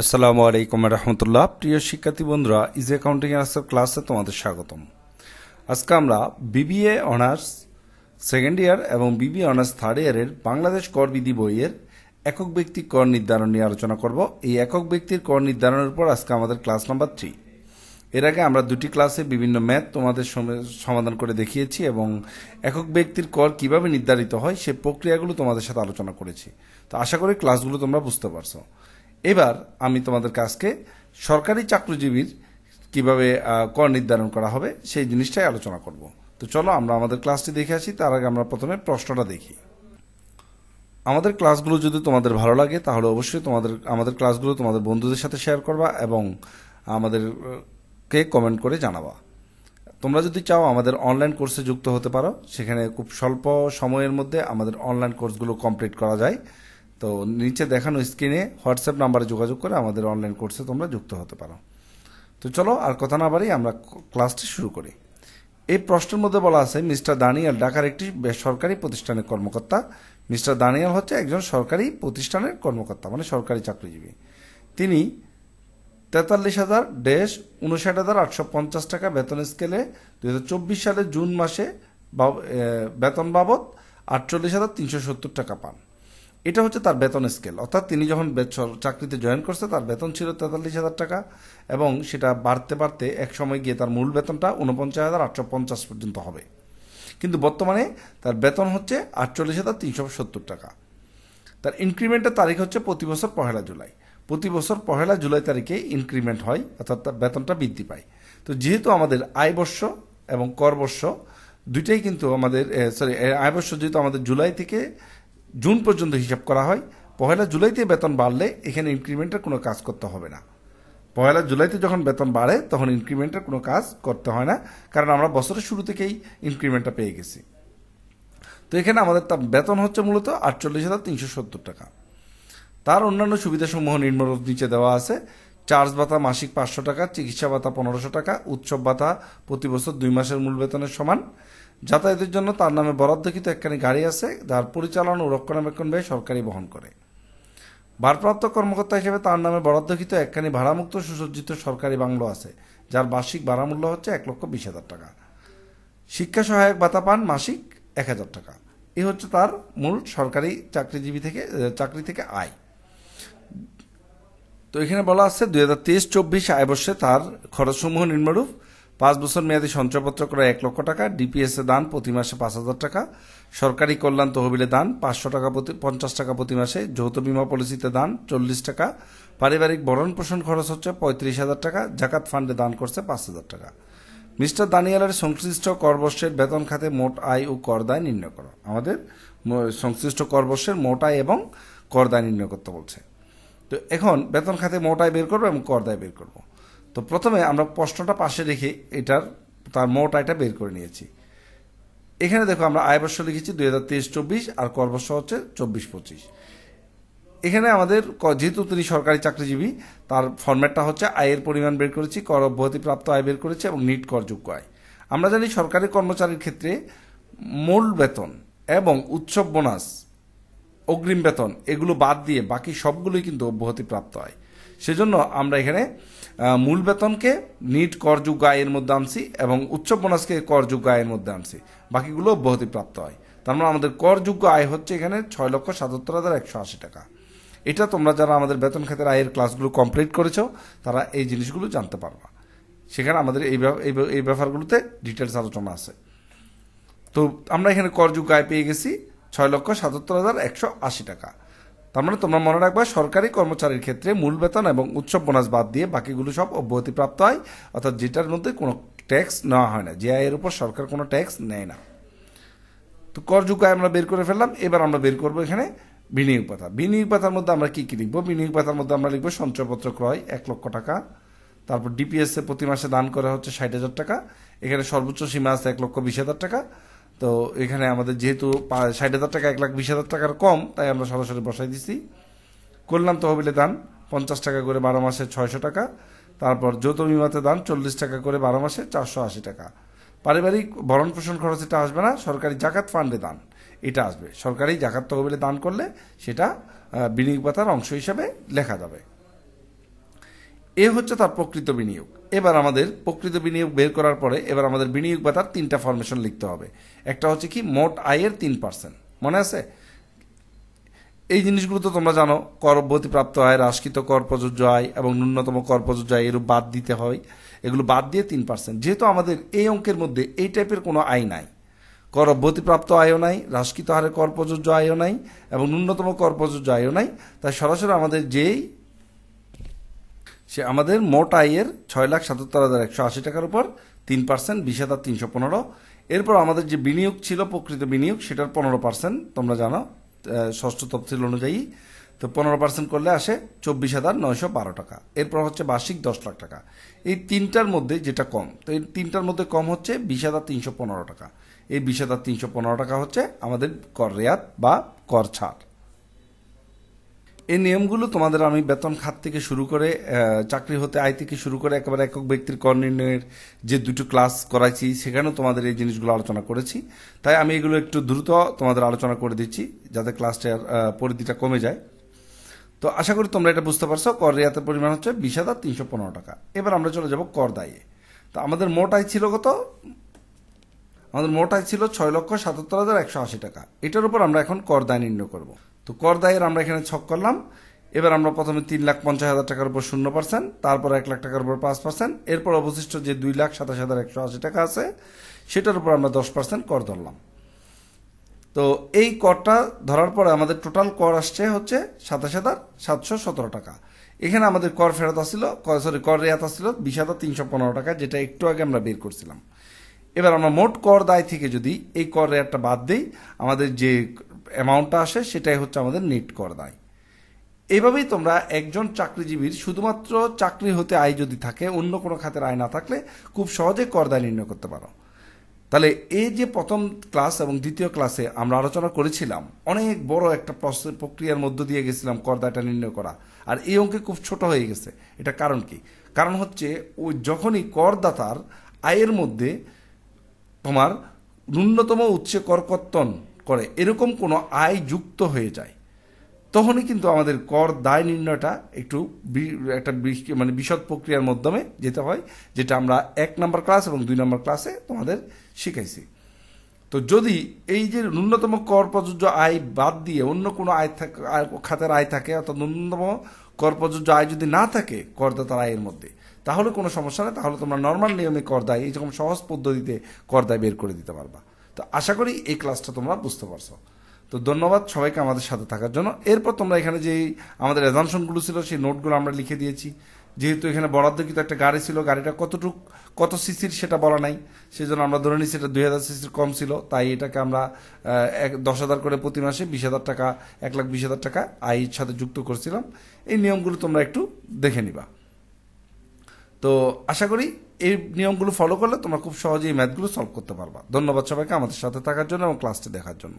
আসসালামু আলাইকুম রহমতুল্লাহ। প্রিয় শিক্ষার্থী বন্ধুরা, ইজি অ্যাকাউন্টিং আনসার ক্লাসে তোমাদের স্বাগতম। আজকে আমরা বিবিএ অনার্স সেকেন্ড ইয়ার এবং বিবিএ অনার্স থার্ড ইয়ারের বাংলাদেশ কর বিধি বইয়ের একক ব্যক্তি কর নির্ধারণ নিয়ে আলোচনা করব। এই একক ব্যক্তির কর নির্ধারণের উপর আজকে আমাদের ক্লাস নাম্বার 3। এর আগে আমরা দুটি ক্লাসে বিভিন্ন ম্যাথ তোমাদের সমাধান করে দেখিয়েছি এবং একক ব্যক্তির কর কিভাবে নির্ধারিত হয় সে প্রক্রিয়াগুলো তোমাদের সাথে আলোচনা করেছি। তো আশা করি ক্লাসগুলো তোমরা বুঝতে পারছো। এবার আমি তোমাদের কাছকে সরকারি চাকরিজীবীর কিভাবে কর নির্ধারণ করা হবে সেই জিনিসটাই আলোচনা করব। তো চলো আমরা আমাদের ক্লাসটি দেখে আসি। তার আগে আমরা প্রথমে প্রশ্নটা দেখি। আমাদের ক্লাসগুলো যদি তোমাদের ভালো লাগে তাহলে অবশ্যই আমাদের ক্লাসগুলো তোমাদের বন্ধুদের সাথে শেয়ার করবা এবং আমাদেরকে কমেন্ট করে জানাবা। তোমরা যদি চাও আমাদের অনলাইন কোর্সে যুক্ত হতে পারো, সেখানে খুব স্বল্প সময়ের মধ্যে আমাদের অনলাইন কোর্সগুলো কমপ্লিট করা যায়। তো নিচে দেখানো স্ক্রিনে হোয়াটসঅ্যাপ নাম্বারে যোগাযোগ করে আমাদের অনলাইন কোর্সে তোমরা যুক্ত হতে পারো। তো চলো আর কথা না বাড়ি আমরা ক্লাসটি শুরু করি। এই প্রশ্নের মধ্যে বলা আছে, মিস্টার দানিয়াল ঢাকার একটি বেসরকারি প্রতিষ্ঠানের কর্মকর্তা। মিস্টার দানিয়াল হচ্ছে একজন সরকারি প্রতিষ্ঠানের কর্মকর্তা, মানে সরকারি চাকরিজীবী। তিনি 43,59,850 টাকা বেতন স্কেলে 2024 সালের জুন মাসে বেতন বাবদ 48,370 টাকা পান। এটা হচ্ছে তার বেতন স্কেল, অর্থাৎ তিনি যখন চাকরিতে জয়েন করছে তার বেতন ছিল 43,000 টাকা এবং সেটা বাড়তে বাড়তে এক সময় গিয়ে তার মূল বেতনটা 49,850 পর্যন্ত হবে। কিন্তু বর্তমানে তার বেতন হচ্ছে 48,370 টাকা। তার ইনক্রিমেন্টের তারিখ হচ্ছে প্রতি বছর 1 জুলাই। প্রতি বছর 1 জুলাই তারিখে ইনক্রিমেন্ট হয়, অর্থাৎ তার বেতনটা বৃদ্ধি পায়। তো যেহেতু আমাদের আয়বর্ষ এবং করবর্ষ দুইটাই কিন্তু আমাদের আয়বর্ষ যেহেতু আমাদের জুলাই থেকে জুন পর্যন্ত হিসাব করা হয়, 1 জুলাইতে বেতন বাড়লে এখানে ইনক্রিমেন্টের কোনো কাজ করতে হবে না। 1 জুলাইতে যখন বেতন বাড়ে তখন ইনক্রিমেন্টের কোনো কাজ করতে হয় না, কারণ আমরা বছরের শুরু থেকেই ইনক্রিমেন্টটা পেয়ে গেছি। তো এখানে আমাদের তার বেতন হচ্ছে মূলত 48,370 টাকা। তার অন্যান্য সুবিধাসমূহ নিম্নরূপ নিচে দেওয়া আছে। চার্জ ভাতা মাসিক 500 টাকা, চিকিৎসা ভাতা 1500 টাকা, উৎসব ভাতা প্রতি বছর 2 মাসের মূল বেতনের সমান। যাতায়াতের জন্য তার নামে বরাদ্দকৃত একখানি গাড়ি আছে, যার পরিচালনা ও রক্ষণাবেক্ষণ ব্যয় সরকারি বহন করে। ভারপ্রাপ্ত কর্মকর্তা হিসেবে তার নামে বরাদ্দকৃত একখানি ভাড়ামুক্ত সুসজ্জিত সরকারি বাংলো আছে, যার বার্ষিক ভাড়া মূল্য হচ্ছে 1,20,000 টাকা। শিক্ষা সহায়ক ভাতা পান মাসিক 1,000 টাকা। এই হচ্ছে তার মূল সরকারি চাকরি থেকে আয়। তো এখানে বলা আছে 2023-24 আয়বর্ষে তার খরচসমূহ নিম্নরূপ: 5 বছর মেয়াদী সঞ্চয়পত্র করে 1 লক্ষ টাকা, ডিপিএস এ দান প্রতি মাসে 5,000 টাকা, সরকারি কল্যাণ তহবিলে দান 50 টাকা প্রতি মাসে, যৌথ বীমা পলিসিতে দান 40 টাকা, পারিবারিক ভরণ পোষণ খরচ হচ্ছে 35,000 টাকা, জাকাত ফান্ডে দান করছে 5,000 টাকা। মিস্টার দানিয়ালের সংশ্লিষ্ট করবর্ষের বেতন খাতে মোট আয় ও কর দায় নির্ণয় করো। আমাদের সংশ্লিষ্ট করবর্ষের মোট আয় এবং কর দায় নির্ণয় করতে বলছে। তো এখন বেতন খাতে মোট আয় বের করবো এবং কর দায় বের করবো। তো প্রথমে আমরা প্রশ্নটা পাশে রেখে তার মোট আয়টা বের করে নিয়েছি। এখানে দেখো আমরা আয়বর্ষ লিখেছি 2023-24 আর করবর্ষ হচ্ছে 24-25। এখানে আমাদের যেহেতু তিনি সরকারি চাকরিজীবী, তার ফরম্যাটটা হচ্ছে আয়ের পরিমাণ বের করেছি, কর অব্যাহতিপ্রাপ্ত আয় বের করেছি এবং নিট করযোগ্য আয়। আমরা জানি সরকারি কর্মচারীর ক্ষেত্রে মূল বেতন এবং উৎসব বোনাস, অগ্রিম বেতন এগুলো বাদ দিয়ে বাকি সবগুলোই কিন্তু অব্যাহতিপ্রাপ্ত আয়। সেজন্য আমরা এখানে মূল বেতনকে নিট করযোগ্য আয়ের মধ্যে আনছি এবং উৎসব বোনাসকে করযোগ্য আয়ের মধ্যে আনছি, বাকিগুলো অব্যাহতিপ্রাপ্ত আয়। তার মানে আমাদের করযোগ্য আয় হচ্ছে এখানে 6,77,180 টাকা। এটা তোমরা যারা আমাদের বেতন খাতের আয়ের ক্লাসগুলো কমপ্লিট করেছো তারা এই জিনিসগুলো জানতে পারবা। সেখানে আমাদের এই ব্যাপারগুলোতে ডিটেলস আলোচনা আছে। তো আমরা এখানে করযোগ্য আয় পেয়ে গেছি 6,77,180 টাকা। তার মানে তোমরা মনে রাখবা, সরকারি কর্মচারীর ক্ষেত্রে মূল বেতন এবং উৎসব বোনাস বাদ দিয়ে বাকিগুলো সব অব্যাহতিপ্রাপ্ত আয়, অর্থাৎ যেটার মধ্যে কোনো ট্যাক্স নেওয়া হয় না, যে আয়ের উপর সরকার কোনো ট্যাক্স নেয় না। তো করযোগ্য আয় আমরা বের করে ফেললাম। এবার আমরা বের করবো এখানে বিনিয়োগ ভাতা। বিনিয়োগ ভাতার মধ্যে আমরা কি কি লিখবো? বিনিয়োগ ভাতার মধ্যে আমরা লিখবো সঞ্চয়পত্র ক্রয় 1 লক্ষ টাকা, তারপর ডিপিএস এ প্রতি মাসে দান করা হচ্ছে 60,000 টাকা। এখানে সর্বোচ্চ সীমা আছে 1,20,000 টাকা। তো এখানে আমাদের যেহেতু 60,000 টাকা 1,20,000 টাকার কম, তাই আমরা সরাসরি বসাই দিচ্ছি। কল্যাণ তহবিলে দান 50 টাকা করে 12 মাসে 600 টাকা। তারপর যৌথ বিমাতে দান 40 টাকা করে 12 মাসে 480 টাকা। পারিবারিক ভরণ পোষণ খরচ এটা আসবে না, সরকারি জাকাত ফান্ডে দান এটা আসবে। সরকারি জাকাত তহবিলে দান করলে সেটা বিনিয়োগ ভাতার অংশ হিসাবে লেখা যাবে। এ হচ্ছে তার প্রকৃত বিনিয়োগ। এবার আমাদের প্রকৃত বিনিয়োগ বের করার পরে এবার আমাদের বিনিয়োগ ভাতার 3টা ফরমেশন লিখতে হবে। একটা হচ্ছে কি মোট আয়ের 3%, মনে আছে? এই জিনিসগুলো তো তোমরা জানো, কর অব্যাহতিপ্রাপ্ত আয়, হ্রাসকৃত কর প্রযোজ্য আয় এবং ন্যূনতম কর প্রযোজ্য আয় এরূপ বাদ দিতে হয়। এগুলো বাদ দিয়ে 3%। যেহেতু আমাদের এই অঙ্কের মধ্যে এই টাইপের কোনো আয় নাই, কর অব্যাহতিপ্রাপ্ত আয়ও নাই, হ্রাসকৃত হারে কর প্রযোজ্য আয়ও নাই এবং ন্যূনতম কর প্রযোজ্য আয়ও নাই, তাই সরাসরি আমাদের আমাদের মোট আয়ের 6,77,180 টাকার উপর 3% 20,315। এরপর আমাদের যে বিনিয়োগ ছিল প্রকৃত বিনিয়োগ সেটার 15%, তোমরা জানো ষষ্ঠ তফসিল অনুযায়ী। তো 15% করলে আসে 24,912 টাকা। এরপর হচ্ছে বার্ষিক 10 লাখ টাকা। এই তিনটার মধ্যে যেটা কম, তো এই তিনটার মধ্যে কম হচ্ছে 20,315 টাকা। এই 20,315 টাকা হচ্ছে আমাদের কর রেয়াত বা কর ছাড়। এই নিয়মগুলো তোমাদের আমি বেতন খাত থেকে শুরু করে চাকরি হতে আয় থেকে শুরু করে একেবারে একক ব্যক্তির কর নির্ণয়ের যে দুটো ক্লাস করাইছি সেখানেও তোমাদের এই জিনিসগুলো আলোচনা করেছি। তাই আমি এগুলো একটু দ্রুত তোমাদের আলোচনা করে দিচ্ছি যাতে ক্লাসটার পরিধিটা কমে যায়। তো আশা করি তোমরা এটা বুঝতে পারছো। কর রেয়াতের পরিমাণ হচ্ছে 20,315 টাকা। এবার আমরা চলে যাব কর দায়ে। তো আমাদের মোট আয় ছিল কত? আমাদের মোট আয় ছিল 6,77,180 টাকা। এটার উপর আমরা এখন কর দায় নির্ণয় করব। তো কর দায়ের আমরা এখানে ছক করলাম। এবার আমরা প্রথমে 3,50,000 টাকার উপর 0%, তারপর 1 লাখ টাকার উপর 5%, এরপর অবশিষ্ট যে 2,27,180 টাকা আছে সেটার উপর আমরা 10% কর ধরলাম। তো এই করটা ধরার পরে আমাদের টোটাল কর আসছে হচ্ছে 27,717 টাকা। এখানে আমাদের কর ফেরত আসছিল, কর রেয়াত আসছিল 20,315 টাকা, যেটা একটু আগে আমরা বের করছিলাম। এবার আমরা মোট কর দায় থেকে যদি এই কর রেয়াতটা বাদ দিই, আমাদের যে অ্যামাউন্টটা আসে সেটাই হচ্ছে আমাদের নেট কর দায়। এইভাবেই তোমরা একজন চাকরিজীবীর শুধুমাত্র চাকরি হতে আয় যদি থাকে, অন্য কোনো খাতের আয় না থাকলে খুব সহজে কর দায় নির্ণয় করতে পারো। তাহলে এই যে প্রথম ক্লাস এবং দ্বিতীয় ক্লাসে আমরা আলোচনা করেছিলাম, অনেক বড় একটা প্রক্রিয়ার মধ্য দিয়ে গেছিলাম কর দায়টা নির্ণয় করা, আর এই অঙ্কে খুব ছোট হয়ে গেছে। এটা কারণ কি? কারণ হচ্ছে ওই যখনই করদাতার আয়ের মধ্যে তোমার ন্যূনতম উৎসে করকর্তন করে এরকম কোনো আয় যুক্ত হয়ে যায়, তখনই কিন্তু আমাদের কর দায় নির্ণয়টা একটু একটা মানে বিশদ প্রক্রিয়ার মাধ্যমে যেতে হয়, যেটা আমরা 1 নম্বর ক্লাস এবং 2 নম্বর ক্লাসে তোমাদের শিখাইছি। তো যদি এই যে ন্যূনতম কর প্রযোজ্য আয় বাদ দিয়ে অন্য কোনো খাতের আয় থাকে, অর্থাৎ ন্যূনতম কর প্রযোজ্য আয় যদি না থাকে করদাতার আয়ের মধ্যে, তাহলে কোনো সমস্যা নেই, তাহলে তোমরা নর্মাল নিয়মে কর দায় এইরকম সহজ পদ্ধতিতে কর দায় বের করে দিতে পারবা। তো আশা করি এই ক্লাসটা তোমরা বুঝতে পারছো। তো ধন্যবাদ সবাইকে আমাদের সাথে থাকার জন্য। এরপর তোমরা এখানে যে আমাদের অ্যাজাম্পশনগুলো ছিল সেই নোটগুলো আমরা লিখে দিয়েছি। যেহেতু এখানে বরাদ্দকৃত একটা গাড়ি ছিল, গাড়িটা কত সিসির সেটা বলা নাই, সেই জন্য আমরা ধরে নিচ্ছি এটা 2,000 সিসির কম ছিল, তাই এটাকে আমরা 10,000 করে প্রতি মাসে 20,000 টাকা 1,20,000 টাকা আয়ের সাথে যুক্ত করছিলাম। এই নিয়মগুলো তোমরা একটু দেখে নিবা। তো আশা করি এই নিয়মগুলো ফলো করলে তোমরা খুব সহজেই ম্যাথগুলো সলভ করতে পারবা। ধন্যবাদ সবাইকে আমাদের সাথে থাকার জন্য এবং ক্লাসটি দেখার জন্য।